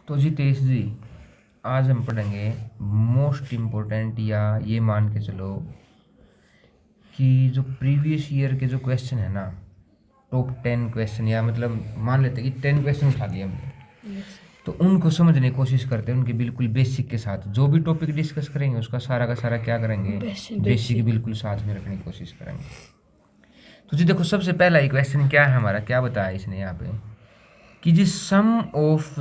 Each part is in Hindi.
तो जी तेज जी, आज हम पढ़ेंगे मोस्ट इम्पोर्टेंट, या ये मान के चलो कि जो प्रीवियस ईयर के जो क्वेश्चन है ना, टॉप 10 क्वेश्चन, या मतलब मान लेते हैं कि 10 क्वेश्चन उठा लिए हमने, तो उनको समझने की कोशिश करते हैं उनके बिल्कुल बेसिक के साथ। जो भी टॉपिक डिस्कस करेंगे उसका सारा का सारा क्या करेंगे, बेसिक बिल्कुल साथ में रखने की कोशिश करेंगे। तो जी देखो, सबसे पहला ही क्वेश्चन क्या है हमारा, क्या बताया इसने यहाँ पे कि जी sum of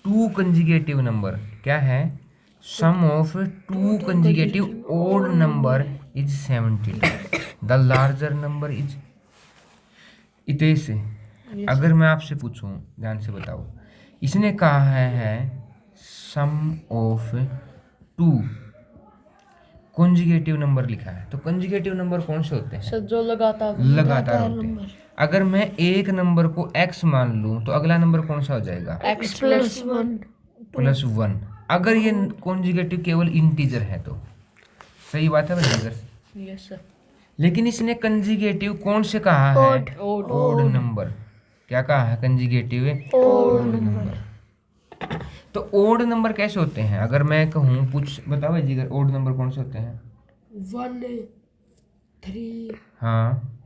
two conjugative number, क्या है, sum of two conjugative odd number is 72, the larger number is इतने से। अगर मैं आपसे पूछूं, ध्यान से बताओ, इसने कहा है sum of two conjugative number लिखा है, तो कंजुगेटिव नंबर कौन से होते हैं, जो लगातार होते हैं। अगर मैं एक नंबर को x मान लूं तो अगला नंबर कौन सा हो जाएगा, x +1 +1, अगर ये कंजुगेटिव केवल इंटीजर है तो। सही बात है भाई। Yes sir. लेकिन इसने कंजुगेटिव कौन से कहा है, ओड नंबर। क्या कहा है, कंजुगेटिव ओड नंबर। तो ओड नंबर कैसे होते हैं, अगर मैं कहूँ, पूछ बताओ भाई जी, ओड नंबर कौन से होते हैं। 1 3 हाँ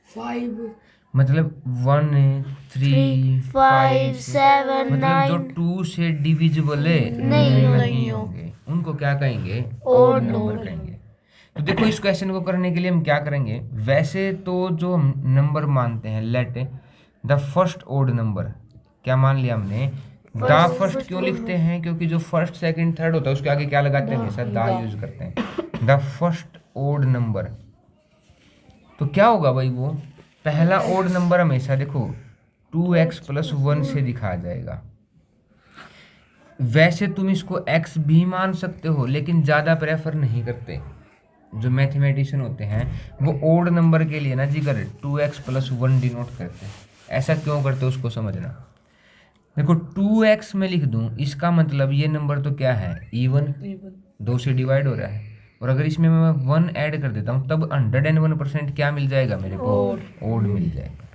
5 मतलब 1 3 5 7, मतलब जो 2 से डिविजिबल नहीं होंगे उनको क्या कहेंगे, ओड नंबर कहेंगे। तो देखो, इस क्वेश्चन को करने के लिए हम क्या करेंगे, वैसे तो जो हम नंबर मानते हैं, let the first odd number, क्या मान लिया हमने, द फर्स्ट क्यों लिखते हैं, क्योंकि जो फर्स्ट सेकंड थर्ड होता है उसके आगे क्या लगाते हैं, हमेशा दा यूज करते हैं। द फर्स्ट ओड नंबर, तो क्या होगा भाई, वो पहला ओड नंबर हमेशा देखो 2x + 1 से दिखाया जाएगा। वैसे तुम इसको x भी मान सकते हो, लेकिन ज़्यादा प्रेफर नहीं करते जो मैथमेटिशियन होते हैं, वो ओड नंबर के लिए ना जिगर 2x + 1 डिनोट करते हैं। ऐसा क्यों करते हो उसको समझना। देखो 2x में लिख दूं, इसका मतलब ये नंबर तो क्या है, इवन, 2 से डिवाइड हो रहा है, और अगर इसमें मैं 1 ऐड कर देता हूँ तब 101% क्या मिल जाएगा मेरे को, ओड मिल जाएगा।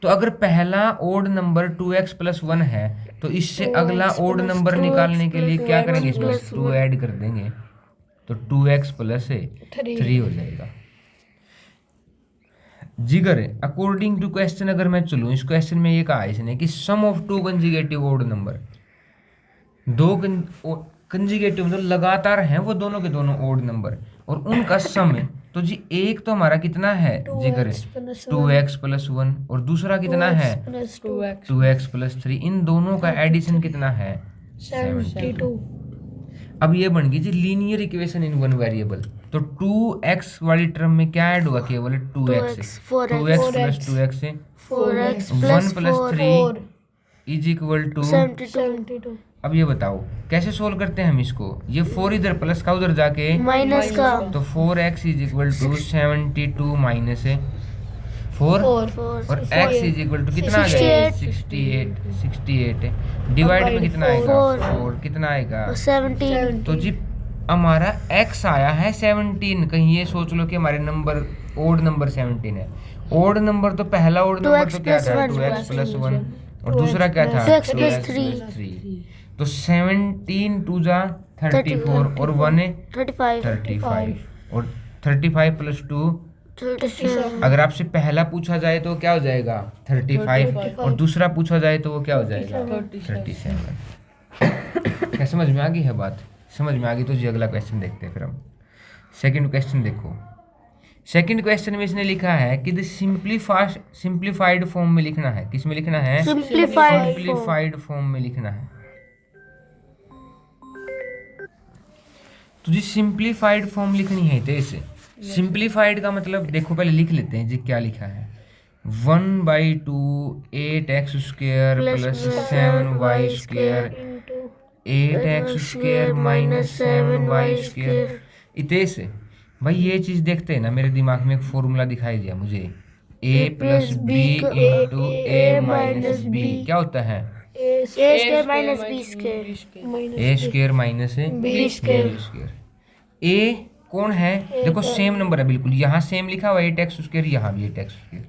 तो अगर पहला ओड नंबर 2x + 1 है, तो इससे अगला ओड नंबर निकालने के लिए क्या करेंगे, इसमें 2 ऐड कर देंगे, तो 2x + 3 हो जाएगा। जिगर अकॉर्डिंग टू क्वेश्चन अगर मैं चलूँ, इस क्वेश्चन में ये कहा इसने कि sum of two conjugative odd number, दो कंजुगेटिव मतलब लगातार हैं वो दोनों के दोनों ओड नंबर, और उनका सम है। तो जी एक तो हमारा कितना है जिगर, 2x + 1, और दूसरा कितना है 2x + 3, इन दोनों का एडिशन कितना है 72। अब ये बन गई जी linear equation in one variable. तो 2x वाली टर्म में क्या ऐड हुआ, केवल 2x, 2x + 2x से 4x 1 + 3 = 72। अब ये बताओ कैसे सोल्व करते हैं हम इसको, ये 4 इधर प्लस का उधर जाके माइनस का, तो 4x = 72 माइनस 4 और x = कितना आ गया, 68 डिवाइड में कितना आएगा 4, कितना आएगा 17। तो जी हमारा x आया है 17। कहीं ये सोच लो कि हमारे नंबर ओड नंबर 17 है। ओड नंबर तो पहला ओड नंबर तो क्या था 2x + 1, और दूसरा क्या था 2x + 2x + 3। तो 17 2 जा 34 और 1 35, और 35 + 2, अगर आपसे पहला पूछा जाए तो क्या हो जाएगा 35, और दूसरा पूछा जाए तो वो क्या हो जाएगा 37। क्या समझ में आ गई है बात, समझ में आ गई तो जी अगला क्वेश्चन देखते हैं फिर हम। सेकंड क्वेश्चन देखो, सेकंड क्वेश्चन में इसने लिखा है कि द सिंप्लीफाइड फॉर्म में लिखना है, किस में लिखना है, सिंप्लीफाइड फॉर्म में लिखना है। तो जी सिंप्लीफाइड फॉर्म लिखनी है, तो इसे सिंप्लीफाइड का मतलब देखो पहले लिख लेते हैं जी क्या लिखा है, 1/2 8x² + 7y² 8x² - 7y²। इतने से भाई ये चीज देखते हैं ना, मेरे दिमाग में एक फॉर्मूला दिखाई दिया मुझे, a + b × a - b क्या होता है, a² - b²। a² - b²। a कौन है, देखो सेम नंबर है बिल्कुल, यहाँ सेम लिखा हुआ 8x², यहाँ भी 8x²।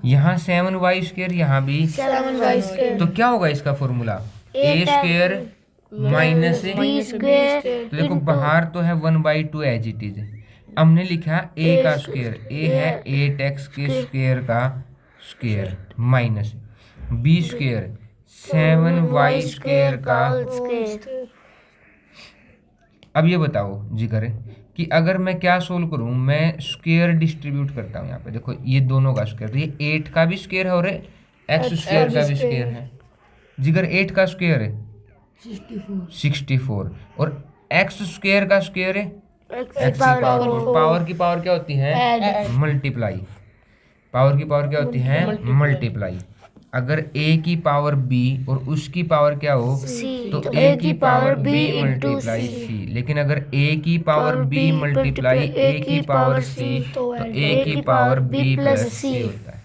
यहाँ 7y², यहाँ भी 7y², तो क्या होगा इसका formula a² minus b square तो देखो बाहर तो है 1/2 एज इट इज, हमने लिखा a का स्क्वायर, a है 8x के स्क्वायर का स्क्वायर माइनस b² 7y² का। square. अब ये बताओ जिगर कि अगर मैं क्या सोल्व करूं, मैं स्क्वायर डिस्ट्रीब्यूट करता हूं। यहाँ पे देखो ये दोनों का स्क्वायर, ये 8 का भी स्क्वायर है और x स्क्वायर का भी स्क्वायर है। जिगर 8 का स्क्वायर है 64 और x स्क्वायर का स्क्वायर है x की पावर 4। पावर की पावर क्या होती है मल्टीप्लाई, पावर की पावर क्या होती है मल्टीप्लाई। अगर a की पावर b और उसकी पावर क्या हो तो a की पावर b मल्टीप्लाई c, लेकिन अगर a की पावर b मल्टीप्लाई a की पावर c तो a की पावर b प्लस c होता है।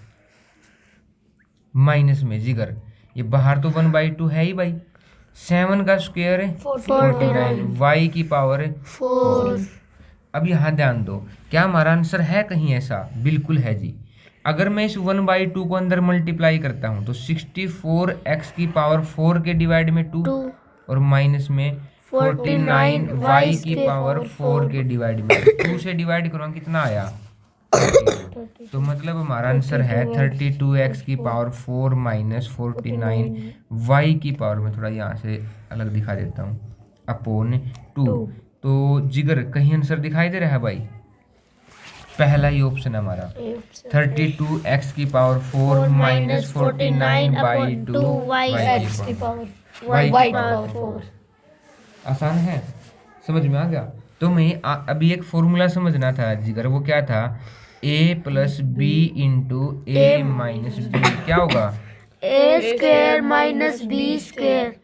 माइनस में जिगर ये बाहर तो 1/2 है ही भाई, 7 का स्क्वायर है 49, y की पावर है 4। अब यहाँ ध्यान दो, क्या हमारा आंसर है कहीं ऐसा? बिल्कुल है जी। अगर मैं इस 1/2 को अंदर मल्टीप्लाई करता हूँ तो 64x की पावर 4 के डिवाइड में 2 और माइनस में 49 y की पावर 4 के डिवाइड में 2 से डिवाइड करो कितना आया 32। तो मतलब हमारा आंसर है 32x की पावर 4 माइनस 49 y की पावर में, थोड़ा यहाँ से अलग दिखा देता हूँ, अपॉन 2। तो जिगर कहीं आंसर दिखाई दे रहा है भाई? पहला ही ऑप्शन है हमारा 32x की पावर 4 माइनस 49/2 y की पावर 4। आसान है, समझ में आ गया? तो मैं अभी एक फॉर्मूला समझना था जिगर, वो क्या था a plus b into a minus b क्या होगा a square minus b square.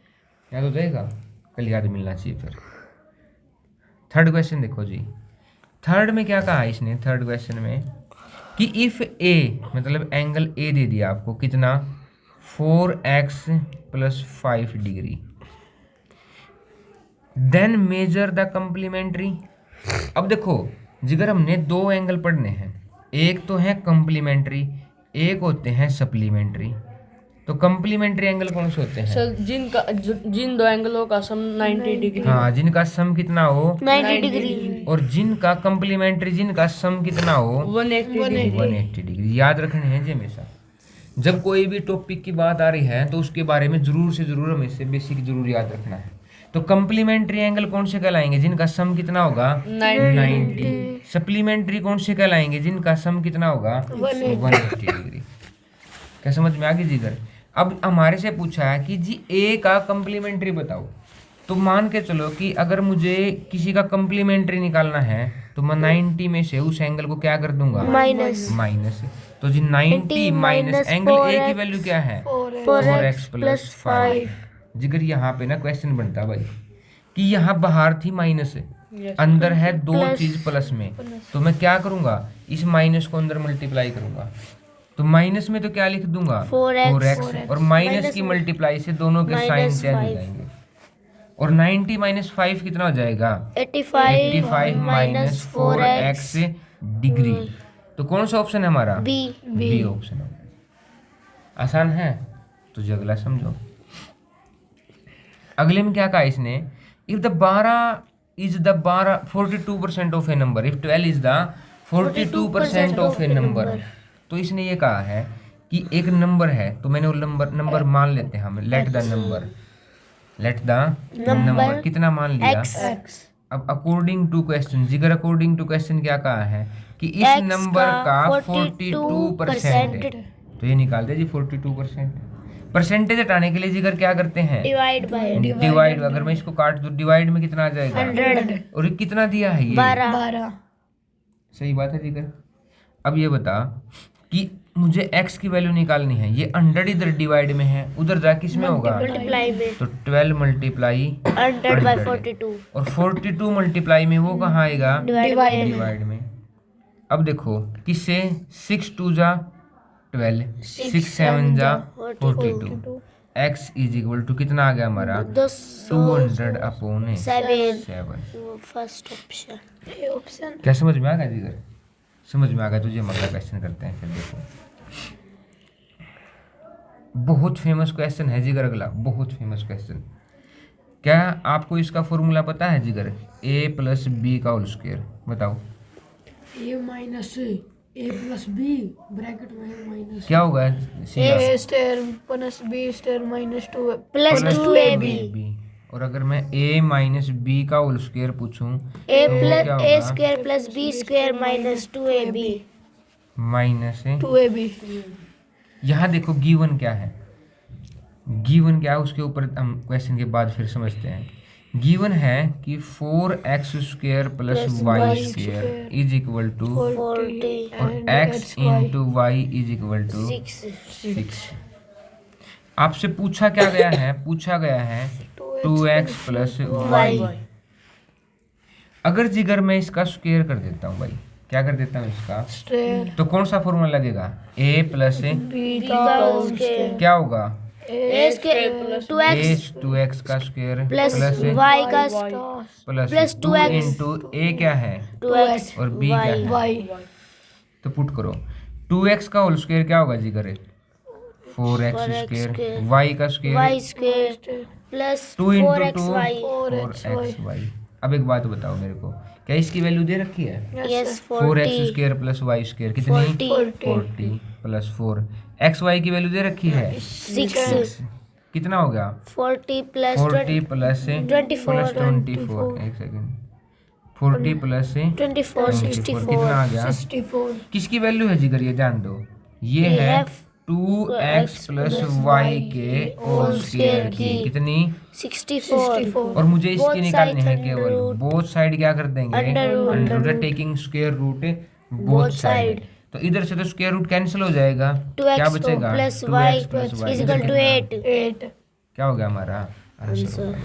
याद हो जाएगा? कल याद मिलना चाहिए। फिर थर्ड क्वेश्चन देखो जी, थर्ड में क्या कहा इसने? थर्ड क्वेश्चन में कि इफ a मतलब एंगल a दे दिया आपको कितना 4x plus 5 degree, then measure the complementary. अब देखो जिगर हमने दो एंगल पढ़ने हैं, एक तो है कम्प्लीमेंट्री, एक होते हैं सप्लीमेंट्री। तो कम्प्लीमेंट्री एंगल कौन से होते हैं? सर जिन दो एंगलों का सम 90 डिग्री, हाँ, जिनका सम कितना हो 90 डिग्री, और जिनका कम्प्लीमेंट्री जिनका सम कितना हो 180 डिग्री। याद रखने हैं जी हमेशा, जब कोई भी टॉपिक की बात आ रही है तो उसके बारे में जरूर से जरूर हमें से बेसिक जरूर याद रखना है। तो कम्प्लीमेंट्री एंगल कौन से कहलाएंगे? जिनका सम कितना होगा 90। सप्लीमेंट्री कौन से कहलाएंगे? जिनका सम कितना होगा 180 डिग्री। क्या समझ में आ गई जिधर? अब हमारे से पूछा है कि जी ए का कम्प्लीमेंट्री बताओ, तो मान के चलो कि अगर मुझे किसी का कम्प्लीमेंट्री निकालना है तो मैं 90 में से उस एंगल को क्या कर दूंगा माइनस। तो जी 90 माइनस एंगल ए की वैल्यू क्या है 4x प्लस 5। जिगर यहाँ पे ना क्वेश्चन बनता भाई कि यहाँ बाहर थी माइनस, अंदर है दो चीज प्लस में, तो मैं क्या करूंगा इस माइनस को अंदर मल्टीप्लाई करूंगा। तो माइनस में तो क्या लिख दूंगा 4x और माइनस की मल्टीप्लाई से दोनों के साइन चेंज हो जाएंगे। और 90 माइनस 5 कितना हो जाएगा 85 माइनस 4x डिग्री। तो कौन सा ऑप्शन है हमारा? बी ऑप्शन है। आसान है? तो जी अगला समझो। अगले में क्या कहा इसने? If the 12 is the 42% of A number, if 12 is the 42% of A number. तो इसने ये कहा है कि एक नंबर है, तो मैंने वो नंबर मान लेते हैं हम, लेट द नंबर कितना मान लिया x। अब अकॉर्डिंग टू क्वेश्चन, जिगर अकॉर्डिंग टू क्वेश्चन क्या कहा है कि इस नंबर का 42% है, तो ये निकाल दे जी 42%। परसेंटेज हटाने के लिए जिगर क्या करते हैं डिवाइड। अगर मैं इसको काट दूं डिवाइड में कितना आ जाएगा 100। और ये कितना दिया है ये 12। सही बात है जिगर। अब ये बता कि मुझे x की वैल्यू निकालनी है, ये 100 इधर डिवाइड में है, उधर जा किस में होगा मल्टीप्लाई में, तो 12 मल्टीप्लाई 100 बाय 42 और 42 मल्टीप्लाई में वो कहाँ आएगा डिवाइड में। अब देखो किससे 6 2 जा 12, 6 7 जा 42, x इज इक्वल टू कितना आ गया हमारा 200 अपॉन 7। First option. क्या समझ में आ गया जिगर? समझ में आ गया तुझे? अगला क्वेश्चन करते हैं फिर। देखो बहुत फेमस क्वेश्चन है जिगर, अगला बहुत फेमस क्वेश्चन। क्या आपको इसका फॉर्मूला पता है जिगर? ए प्लस बी का होल स्क्वायर, बताओ a minus a plus b bracket में माइनस क्या होगा? A square plus b square minus 2 plus 2ab। B. और अगर मैं ए माइनस बी का होल स्क्वायर पूछूं ए तो वो प्लस क्या ए होगा? Square plus b square minus 2ab। Minus है 2ab। यहाँ देखो गिवन क्या है, गिवन क्या है उसके ऊपर हम क्वेश्चन के बाद फिर समझते हैं। गिवन है कि 4x square plus y square is equal to 40 और x into y is equal to 6। आपसे पूछा क्या गया है? पूछा गया है 2x प्लस वाई। अगर जिगर मैं इसका स्क्वायर कर देता हूँ भाई, क्या कर देता हूँ इसका, स्क्वायर तो कौन सा फॉर्मूला लगेगा? a प्लस बी का होल स्क्वायर क्या होगा? ए स्क्वायर 2x 2x का स्क्वायर प्लस प्लस y का प्लस 2 इंटू a क्या है 2x और b क्या है? वाई तो पुट करो 2x का होल स्क्वायर क्या होगा जिगर? 4x स्क्वायर, y का square y square plus 2 into 4xy 4xy। अब एक बात बताओ मेरे को, क्या इसकी वैल्यू दे रखी है? Yes 4x 40 square plus y square कितनी? 40 प्लस 4। xy की वैल्यू दे रखी है 6 कितना हो गया? 40 प्लस 40 प्लस 24 24 एक सेकेंड 40 प्लस 24 कितना आ गया? 64 किसकी वैल्यू है जिगर ये जान दो, ये है 2x प्लस y के होल स्क्वायर की कितनी? 64 और मुझे इसकी Both निकालनी है sides केवल under root. बोथ साइड क्या कर देंगे? Under root. Taking square root both Both side. side. तो इधर से तो स्क्वायर रूट कैंसिल हो जाएगा, क्या 2x बचेगा? Plus 2x y plus y is equal to 8 8 क्या हो गया हमारा आंसर?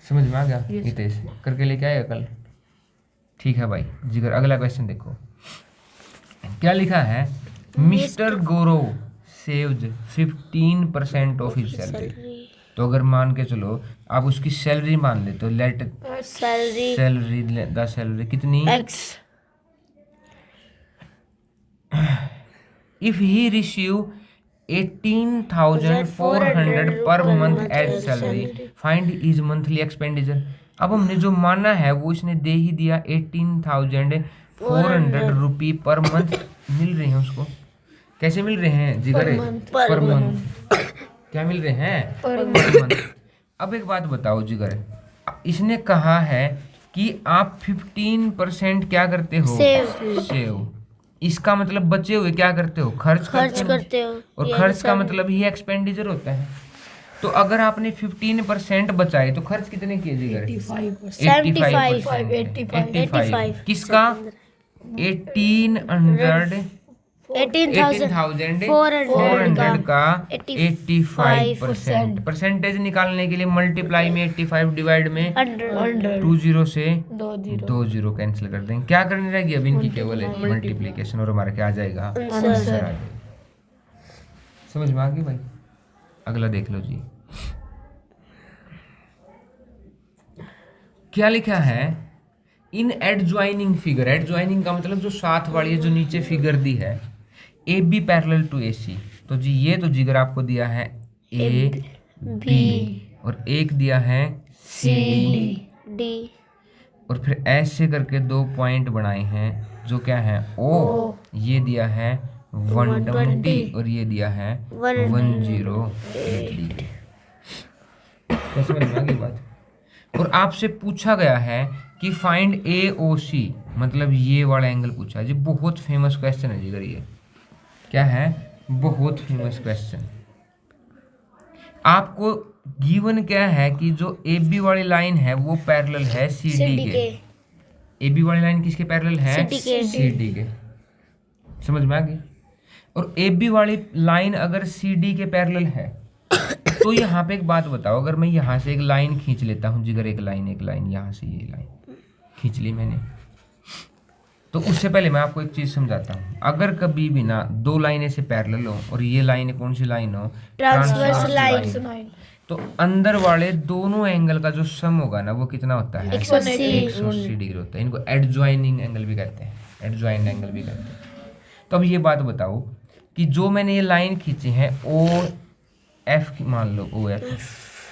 समझ में आ गया? ये तो ऐसे करके लेके आएगा कल। ठीक है भाई जिगर, अगला क्वेश्चन देखो क्या लिखा है। Mister Gaurav saved 15% of his salary. तो अगर मान के चलो आप उसकी सैलरी मान ले तो let salary salary the salary कितनी? x if he receive 18,400 per month as salary find is monthly expenditure. अब हमने जो माना है वो इसने दे ही दिया 18,400 रुपी पर मंथ मिल रहे हैं उसको। कैसे मिल रहे हैं जिगर? पर मंथ क्या मिल रहे हैं? Per month. अब एक बात बताओ जिगर, इसने कहा है कि आप 15% क्या करते हो? सेव। इसका मतलब बचे हुए क्या करते हो? खर्च करते हो। और खर्च का मतलब ही एक्सपेंडिचर होता है। तो अगर आपने 15% बचाए तो खर्च कितने किए जिगर? 85%। किसका? 18,400 का 85%। परसेंटेज निकालने के लिए मल्टीप्लाई में 85 डिवाइड में 20 से 20 कैंसिल कर देंगे। क्या करने रहेगी अब इनकी? केवल मल्टीप्लीकेशन और हमारा क्या आ जाएगा? आंसर आ जाएगा। समझ में आ गई भाई? अगला देख लो जी क्या लिखा है। इन एडजॉइनिंग फिगर, एडजॉइनिंग का मतलब जो साथ वाली है, जो नीचे फिगर दी है ए बी पैरेलल टू ए सी। तो जी ये तो जिगर आपको दिया है ए बी और एक दिया है सी डी और फिर ऐसे करके 2 पॉइंट बनाए हैं जो क्या है ओ। ये दिया है 120 और ये दिया है 108 डिग्री। कैसे समझ में आ गई बात? और आपसे पूछा गया है कि फाइंड ए ओ सी, मतलब ये वाला एंगल पूछा है जी। बहुत फेमस क्वेश्चन है जिगर, ये क्या है? बहुत फेमस क्वेश्चन। आपको गिवन क्या है कि जो ए बी वाली लाइन है वो पैरेलल है सी डी के। ए बी वाली लाइन किसके पैरेलल है? सी डी के। समझ में आ गई? और ए बी वाली लाइन अगर सी डी के पैरेलल है तो यहाँ पे एक बात बताओ, अगर मैं यहाँ से एक लाइन खींच लेता हूँ जिगर, एक लाइन यहाँ से ये लाइन खींच ली मैंने, तो उससे पहले मैं आपको एक चीज समझाता हूँ। अगर कभी भी ना 2 लाइनें से पैरेलल हो और ये लाइन कौन सी लाइन हो? ट्रांसवर्स लाइन, तो अंदर वाले दोनों एंगल का जो सम होगा ना वो कितना होता है? 180 डिग्री होता है। इनको एडजॉइनिंग एंगल भी कहते हैं, एडजॉइंट एंगल भी कहते हैं। तो अब ये बात बताओ कि जो मैंने ये लाइन खींची है ओ एफ की, मान लो ओ एफ,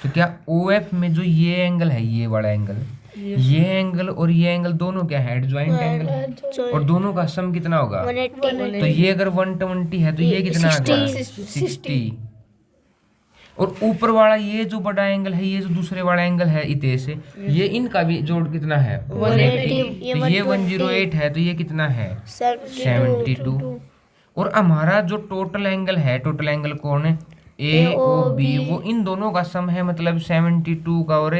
तो क्या ओ एफ में जो ये एंगल है, ये वाला एंगल, ये एंगल और ये एंगल दोनों क्या है, एडजॉइंट एंगल है, और दोनों का सम कितना होगा, 180 तो ये अगर 120 है तो ये कितना आ गया, 60। और ऊपर वाला ये जो बड़ा एंगल है, ये जो दूसरे वाला एंगल है इते से, ये इनका भी जोड़ कितना है, 180। तो ये 108 है तो ये कितना है, 72। और हमारा जो टोटल एंगल है, टोटल एंगल कौन है, ए ओ बी, वो इन दोनों का सम है, मतलब 72 का और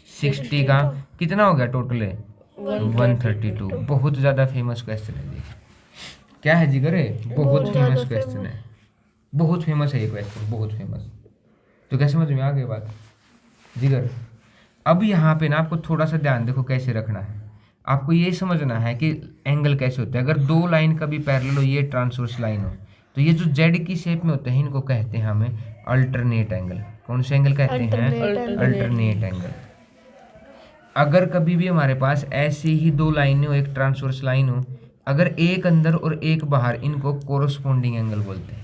60 का कितना हो गया टोटल है 132। बहुत ज़्यादा फेमस क्वेश्चन है जी। क्या है जिगर, बहुत फेमस क्वेश्चन है, बहुत फेमस है ये क्वेश्चन, बहुत फेमस। तो क्या समझ में आ गई बात जिगर? अब यहाँ पे ना आपको थोड़ा सा ध्यान देखो कैसे रखना है। आपको ये समझना है कि एंगल कैसे होता है। अगर दो लाइन कभी पैरेलल हो, ये ट्रांसवर्स लाइन हो, तो ये जो जेड की शेप में होते हैं इनको कहते हैं हमें अल्टरनेट एंगल। कौन से एंगल कहते हैं, अल्टरनेट एंगल। अगर कभी भी हमारे पास ऐसी ही दो लाइनें हो, एक ट्रांसवर्स लाइन हो, अगर एक अंदर और एक बाहर, इनको कोरोस्पोंडिंग एंगल बोलते हैं।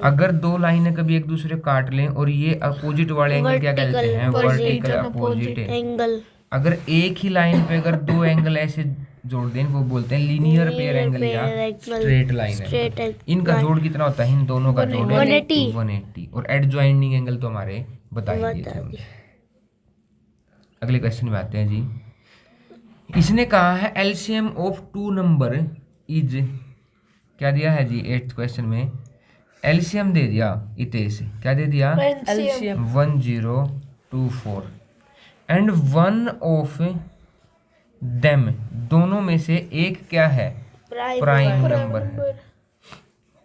अगर दो लाइनें कभी एक दूसरे काट लें और ये अपोजिट वाले एंगल क्या कहते हैं, वर्टिकल अपोजिट एंगल। अगर एक ही लाइन पे अगर दो एंगल ऐसे जोड़ दें, वो बोलते हैं लीनियर पेयर एंगल या स्ट्रेट लाइन एंगल। इनका जोड़ कितना होता है, इन दोनों का जोड़ 180। और एडजॉइनिंग एंगल तो हमारे बताई दिए थे। अगले क्वेश्चन में आते हैं जी। इसने कहा है LCM of two number is, क्या दिया है जी 8th क्वेश्चन में, एलसीएम दे दिया इते से, क्या दे दिया, LCM 1024 and one of them, दोनों में से एक क्या है, प्राइम नंबर है।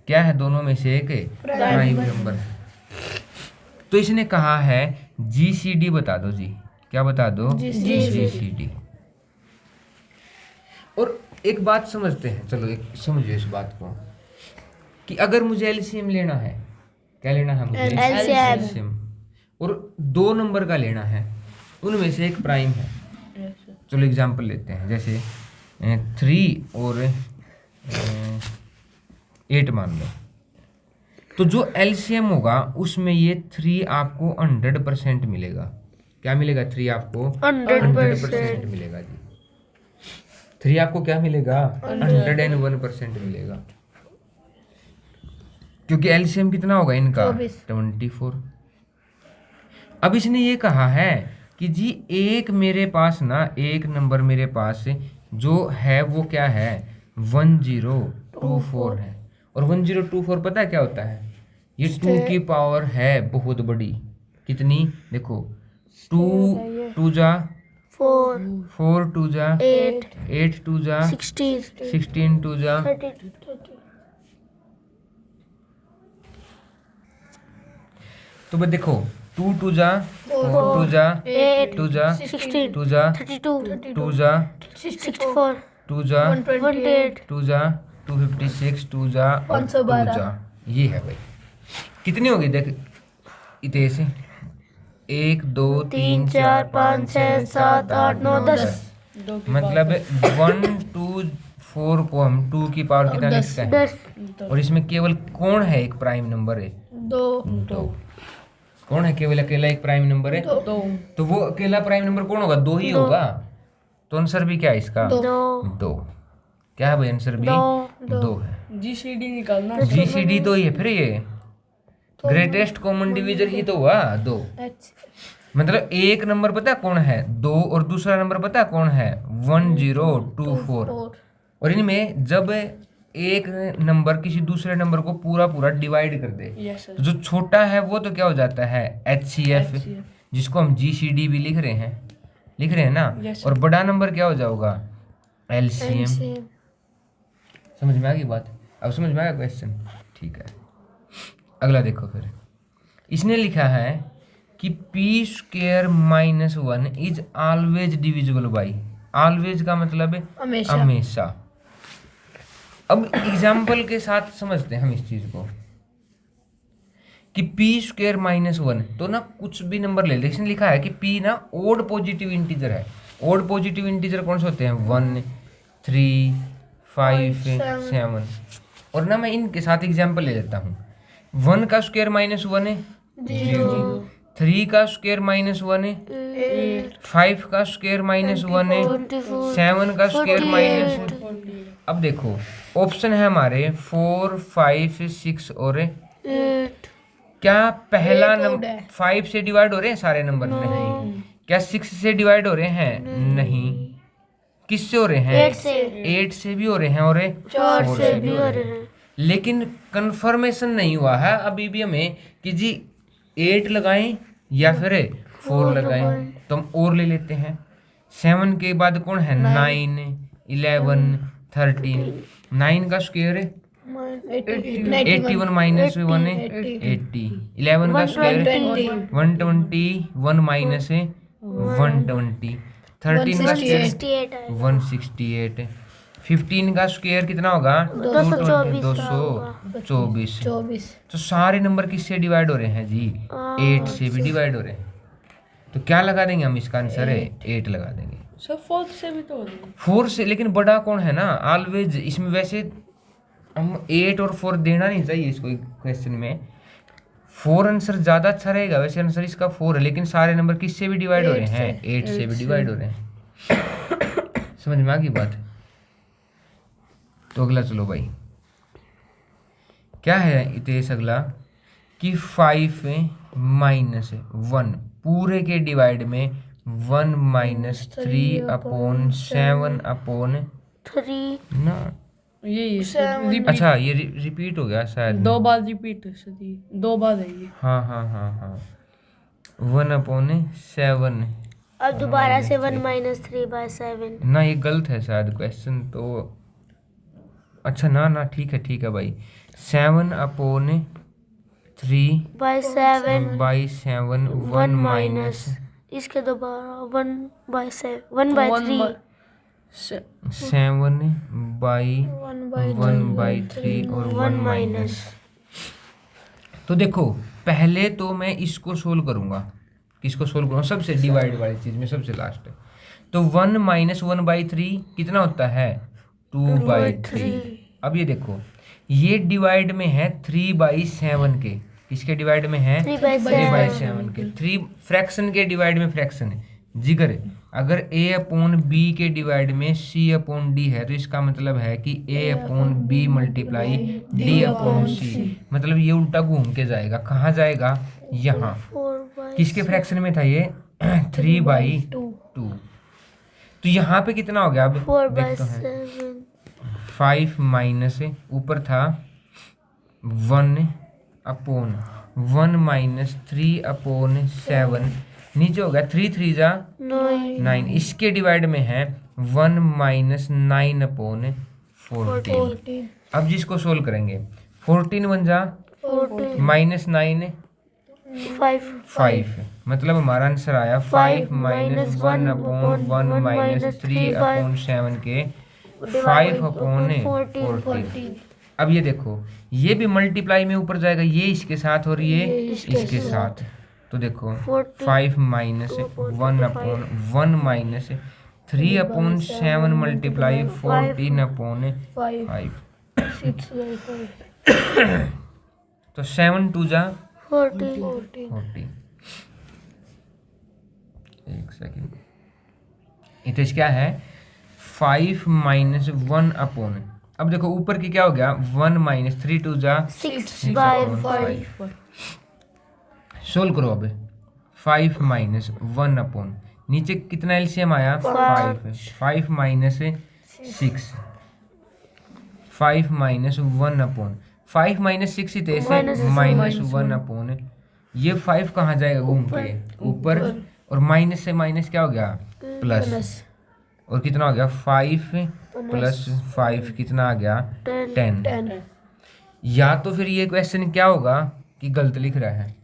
क्या है, दोनों में से एक प्राइम नंबर है। तो इसने कहा है जीसीडी बता दो जी, क्या बता दो, जीसीडी। और एक बात समझते हैं, चलो एक समझिए इस बात को, कि अगर मुझे एलसीएम लेना है, क्या लेना है मुझे, एलसीएम, और दो नंबर का लेना है, उनमें से एक प्राइम है। चलो एग्जांपल लेते हैं, जैसे 3 और 8 मान लो। तो जो एलसीएम होगा उसमें ये 3 आपको 100% मिलेगा। क्या मिलेगा, 3 आपको 100% मिलेगा जी। 3 आपको क्या मिलेगा, 101% मिलेगा, क्योंकि एलसीएम कितना होगा इनका, 24। अब इसने ये कहा है कि जी एक मेरे पास ना, एक नंबर मेरे पास जो है वो क्या है, 1024 है। और 1024 पता है क्या होता है, ये 2 की पावर है बहुत बड़ी, कितनी, देखो 2 जा 4 2 जा 8 2 जा 16 2 जा तो बस देखो 2 2 जा 4 2 जा 8 2 जा 2 जा 2 जा 64 2 जा 128 2 जा 256 2 जा और 2 जा। ये है भाई, कितनी होगी देख इतने से, 1 2 3 4 5 6 7 8 9 10, मतलब 1 2 4 को हम 2 की पावर कितना लिखते हैं, 10। और इसमें केवल कौन है एक प्राइम नंबर है, 2। कौन है, केवल अकेला एक प्राइम नंबर है, 2। तो वो अकेला प्राइम नंबर कौन होगा, 2 ही होगा। तो आंसर भी क्या है इसका, 2। क्या है भाई, आंसर भी 2 है। जीसीडी निकालना, जीसीडी तो ये फिर ये ग्रेटेस्ट कॉमन डिवीजर ही तो हुआ 2। मतलब एक नंबर पता है कौन है, 2, और दूसरा नंबर पता है कौन है, 1024। और इनमें जब एक नंबर किसी दूसरे नंबर को पूरा पूरा डिवाइड कर दे, यस सर, तो जो छोटा है वो तो क्या हो जाता है, HCF, जिसको हम GCD भी लिख रहे हैं ना। Yes, और बड़ा नंबर क्या हो जाएगा, LCM। समझ में आ गई बात, अब समझ में आया क्वेश्चन, ठीक है। अगला देखो फिर, इसने लिखा है कि p² - 1 is always divisible by, always का मतलब है हमेशा। अब एग्जाम्पल के साथ समझते हैं हम इस चीज को, कि p² - 1, तो ना कुछ भी नंबर ले, लेकिन लिखा है कि p ना ओड पॉजिटिव इंटीजर है। ओड पॉजिटिव इंटीजर कौन से होते हैं, 1 3 5 7। और ना मैं इनके साथ एग्जाम्पल ले लेता हूँ। 1 का स्क्वायर -1 है 0, 3 का स्क्वायर -1 है 5 का स्क्वायर -1 है 7 का स्क्वायर -। अब देखो ऑप्शन है हमारे 4, 5, 6 और 8 क्या पहला नंबर 5 से डिवाइड हो रहे हैं सारे नंबर? नहीं। क्या 6 से डिवाइड हो रहे हैं? नहीं। किससे हो रहे हैं? 8 से भी हो रहे हैं और 4 से भी हो रहे हैं। लेकिन कंफर्मेशन नहीं हुआ है अभी भी हमें कि जी 8 लगाएं या फिर 4 लगाएं, तो हम और ले लेते हैं। 7 के बाद कौन है? 9, 11, 13। 9 का स्क्वायर है 81 माइनस 1 है 80। 11 का स्क्वायर 120, 1 माइनस है 120। 13 का स्क्वायर 168। 15 का स्क्वायर कितना होगा? 224। तो सारे नंबर किससे डिवाइड हो रहे हैं जी? 8 से भी डिवाइड हो रहे हैं। तो क्या लगा देंगे हम? इसका आंसर है 8 लगा देंगे। सर 4 से भी तो हो रही है। 4 से, लेकिन बड़ा कौन है ना ऑलवेज इसमें। वैसे हम 8 और 4 देना नहीं चाहिए इसको क्वेश्चन में। 4 आंसर ज़्यादा अच्छा रहेगा। वैसे आंसर इसका 4 है, लेकिन सारे नंबर किससे भी डिवाइड हो रहे हैं? 8 से भी डिवाइड हो रहे हैं। समझ में आ गई बात? तो अगला चलो भाई, क्या है इतेश अगला कि 5 माइनस 1 पूरे के डिवाइड में 1 माइनस 3/7 ना। ये अच्छा ये रिपीट हो गया शायद। 2 बार रिपीट है सर, ये 2 बार है ये। हाँ 1/7 अब दोबारा से 1 माइनस 3/7 ना, ये गलत है शायद क्वेश्चन तो। अच्छा ना ठीक है भाई। 7/3/7 1 माइनस इसके दोबारा 1/3 7/1/3 और 1 माइनस। तो देखो पहले तो मैं इसको सोल्व करूंगा। किसको सोल्व करूंगा? सबसे डिवाइड वाली चीज में सबसे लास्ट है। तो 1 माइनस 1/3 कितना होता है? 2/3। अब ये देखो ये डिवाइड में है 3/7 के। किसके डिवाइड में है? 3/7 के। 3 फ्रैक्शन के डिवाइड में फ्रैक्शन है जिगर। अगर a/b के डिवाइड में c/d है तो इसका मतलब है कि a/b मल्टीप्लाई d/c। मतलब ये उल्टा घूम के जाएगा। कहाँ जाएगा? यहाँ। किसके फ्रैक्शन में था ये? 3/2। तो यहाँ पे कितना हो गया? अब देखते हैं। 5 माइनस ऊपर था 1/1 माइनस 3/7 नीचे हो गया 3 3 जा 9। इसके डिवाइड में है 1 माइनस 9/14। अब जिसको सोल्व करेंगे 14 1 जा माइनस 9 5। मतलब हमारा आंसर आया 5 माइनस 1/1 माइनस 3/7 के 5/14। अब ये देखो ये भी मल्टीप्लाई में ऊपर जाएगा, ये इसके साथ और ये इसके साथ। तो देखो 5 माइनस 1/1 माइनस 3/7 मल्टीप्लाई 14/5। तो 7 2 जा 40। एक सेकेंड। इधर क्या है? 5 माइनस 1/। अब देखो ऊपर की क्या हो गया? 1 माइनस 3 2 जा 6/5। सोल्व करो अब। 5 माइनस 1/। नीचे कितना एलसीएम आया? 5 माइनस 6 5 माइनस 1/। 5 माइनस 6 इतने से माइनस 1/। ये 5 कहाँ जाएगा? घूम के ऊपर। और माइनस से माइनस क्या हो गया? प्लस। और कितना हो गया? 5 प्लस 5 कितना आ गया? 10। या तो फिर ये क्वेश्चन क्या होगा कि गलत लिख रहा है,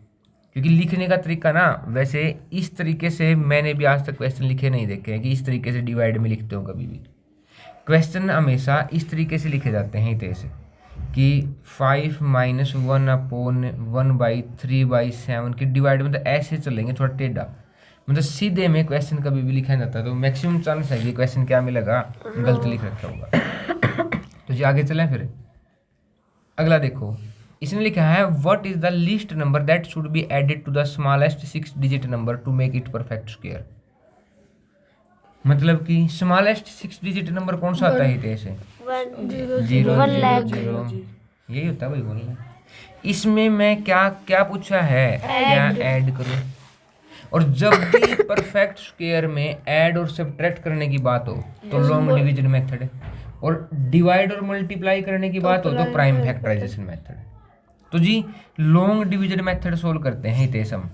क्योंकि लिखने का तरीका ना वैसे इस तरीके से मैंने भी आज तक क्वेश्चन लिखे नहीं देखे हैं कि इस तरीके से डिवाइड में लिखते हो। कभी भी क्वेश्चन हमेशा इस तरीके से लिखे जाते हैं इतने कि 5 माइनस 1/1/3/7 की डिवाइड में तो ऐसे चलेंगे थोड़ा टेढ़ा। मतलब सीधे में क्वेश्चन कभी भी लिखा जाता है तो मैक्सिमम चांस है कि क्वेश्चन क्या मिलेगा? गलत लिख रखा होगा। तो जी आगे चलें फिर। अगला देखो, इसने लिखा है what is the least number that should be added to the smallest 6 digit number to make it perfect square. मतलब कि स्मॉलेस्ट 6 डिजिट नंबर कौन सा होता है हितेश? 1 जीरो 1 लाख। जीरो, यही होता है भाई बोलना। इसमें मैं क्या क्या पूछा है, क्या ऐड करूं? और जब भी परफेक्ट स्क्वायर में ऐड और सब्ट्रैक्ट करने की बात हो तो लॉन्ग डिवीजन मेथड, और डिवाइड और मल्टीप्लाई करने की बात हो तो प्राइम फैक्टराइजेशन मेथड। तो जी लॉन्ग डिवीजन मेथड सोल्व करते हैं हितेश। हम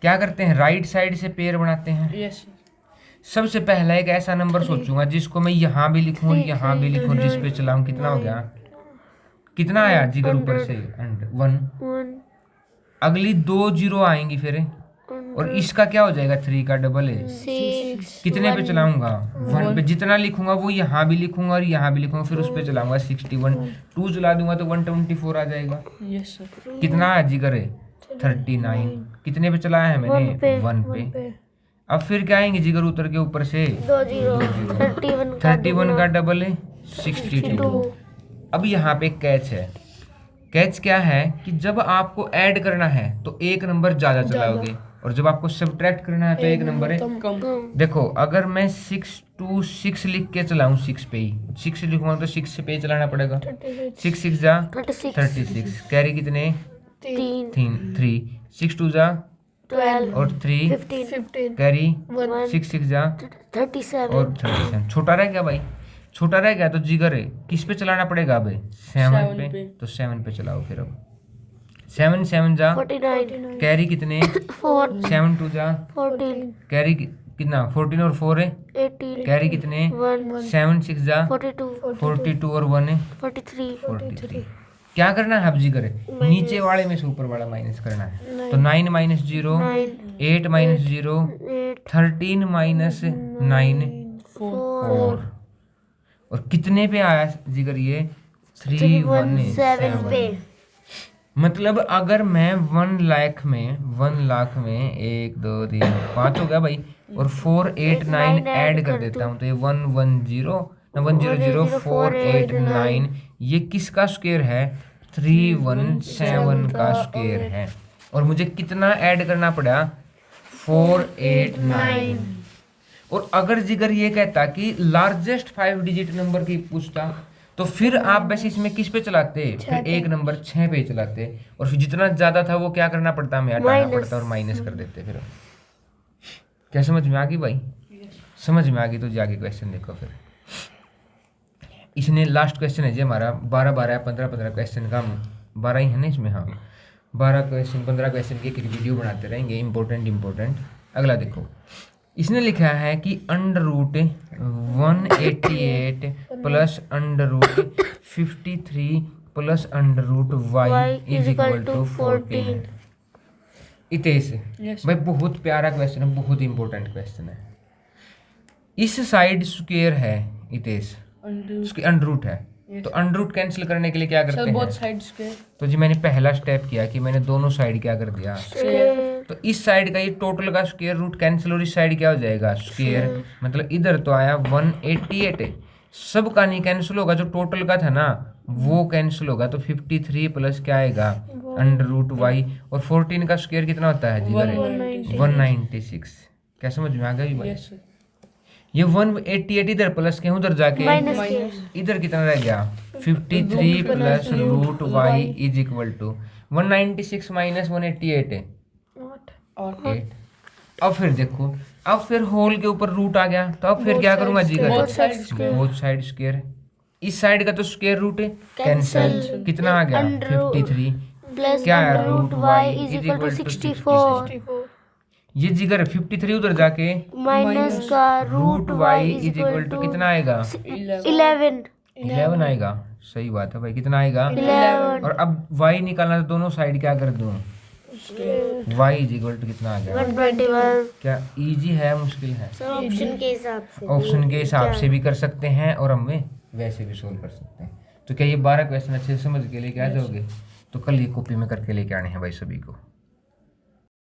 क्या करते हैं, राइट साइड से पेयर बनाते हैं। यस सबसे पहला एक ऐसा नंबर सोचूंगा जिसको मैं यहाँ भी लिखूं और यहाँ भी लिखूं, जिस पे चलाऊं। कितना हो गया, कितना आया जिगर ऊपर से? 1। 1 अगली 2 जीरो आएंगी फिर, और इसका क्या हो जाएगा, 3 का डबल है। 6 कितने पे चलाऊंगा, 1 पे। जितना लिखूंगा वो यहाँ भी लिखूंगा और यहाँ भी लिखूंगा, फिर उस पे चलाऊंगा 61। 2 चला दूंगा तो 124 आ जाएगा। Yes sir. कितना आया जिगर है, 39। कितने पे चलाया है मैंने, 1 पे। अब फिर क्या आएंगे जिगर उतर के ऊपर से 2 0 31 का डबल है 62। अब यहाँ पे कैच है। कैच क्या है कि जब आपको ऐड करना है तो एक नंबर ज्यादा चलाओगे, और जब आपको सब्ट्रैक्ट करना है तो एक नंबर है कम। देखो अगर मैं 6 2 6 लिख के चलाऊं, 6 पे ही 6 लिखूंगा तो 6 पे ही चलाना पड़ेगा। 6 6 जा 36, कैरी कितने, 3 6 2 जा 12 और 3 15 कैरी 1 6 6 जा 37 और 37। छोटा रह गया भाई, छोटा रह गया तो जिगर है किस पे चलाना पड़ेगा अब, 7 पे। तो 7 पे चलाओ फिर। अब 7 7 जा 49 कैरी कितने, 4 7 2 जा 14 कैरी कितना, 14 और 4 है, 18 कैरी कितने, 1 7 6 जा 42 42 और 1 है 43 क्या करना है अब जिगर है, नीचे वाले में से ऊपर वाला माइनस करना है। तो 9 माइनस 0 8 माइनस 0 8 13 माइनस 9 4। और कितने पे आया जिगर ये, 317 पे। मतलब अगर मैं 1 लाख में 1 2 3 5 हो गया भाई, और 4 8 9 ऐड कर देता हूँ तो ये 110 4 8 9, ये किसका स्क्वायर है, 317 का स्क्वायर है। और मुझे कितना ऐड करना पड़ा, 4 8 9। और अगर जिगर ये कहता कि लार्जेस्ट 5 डिजिट नंबर की पूछता तो फिर आप वैसे इसमें किस पे चलाते, फिर एक नंबर 6 पे चलाते, और फिर जितना ज्यादा था वो क्या करना पड़ता, हमें हटाना पड़ता और माइनस कर देते। फिर क्या समझ में आ गई भाई? समझ में आ गई तो जाके क्वेश्चन देखो। फिर इसने लास्ट क्वेश्चन है जी हमारा 12 12 15 15 क्वेश्चन का, 12 ही है ना इसमें, हाँ 12 क्वेश्चन 15 क्वेश्चन की एक वीडियो बनाते रहेंगे, इंपॉर्टेंट। अगला देखो, इसने लिखा है कि under root 188 plus under root 53 plus under root y is equal to 14। Itesh भाई बहुत प्यारा क्वेश्चन है, बहुत इंपॉर्टेंट क्वेश्चन है। इस साइड स्क्वायर है इतेश, उसकी अंडर रूट है, तो अंडर रूट कैंसिल करने के लिए क्या करते हैं, बोथ साइड्स के। तो जी मैंने पहला स्टेप किया कि मैंने दोनों साइड क्या कर दिया, तो इस साइड का ये टोटल का स्क्वायर रूट कैंसिल, और इस साइड क्या हो जाएगा स्क्वायर। मतलब इधर तो आया 188 है, सब का नहीं कैंसिल होगा, जो टोटल का था ना वो कैंसिल होगा, तो 53 प्लस क्या आएगा अंडर रूट वाई, और 14 का स्क्वायर कितना होता है जी, 196। क्या समझ में आ गया भाई? ये 188 इधर प्लस के उधर जाके इधर कितना रह गया, 53 plus root y is equal to 196 minus 188 है 8। अब फिर देखो, अब फिर होल के ऊपर रूट आ गया, तो अब फिर क्या करूंगा जी, बोथ साइड स्क्वायर। इस साइड का तो स्क्वायर रूट है, कैंसिल। कितना आ गया 53 क्या है root y is equal to 64। ये जिगर 53 उधर जाके माइनस का root y is equal to कितना आएगा, 11 आएगा। सही बात है भाई, कितना आएगा 11। और अब वाई निकालना तो दोनों साइड क्या कर दूं, वाई इज इक्वल टू कितना आ गया 121। क्या इजी है मुश्किल है? ऑप्शन के हिसाब से, ऑप्शन के हिसाब से भी कर सकते हैं और हम वैसे भी सोल्व कर सकते हैं। तो क्या ये 12 क्वेश्चन अच्छे से समझ के लेके आ जाओगे? तो कल ये कॉपी में करके लेके आने हैं भाई सभी को।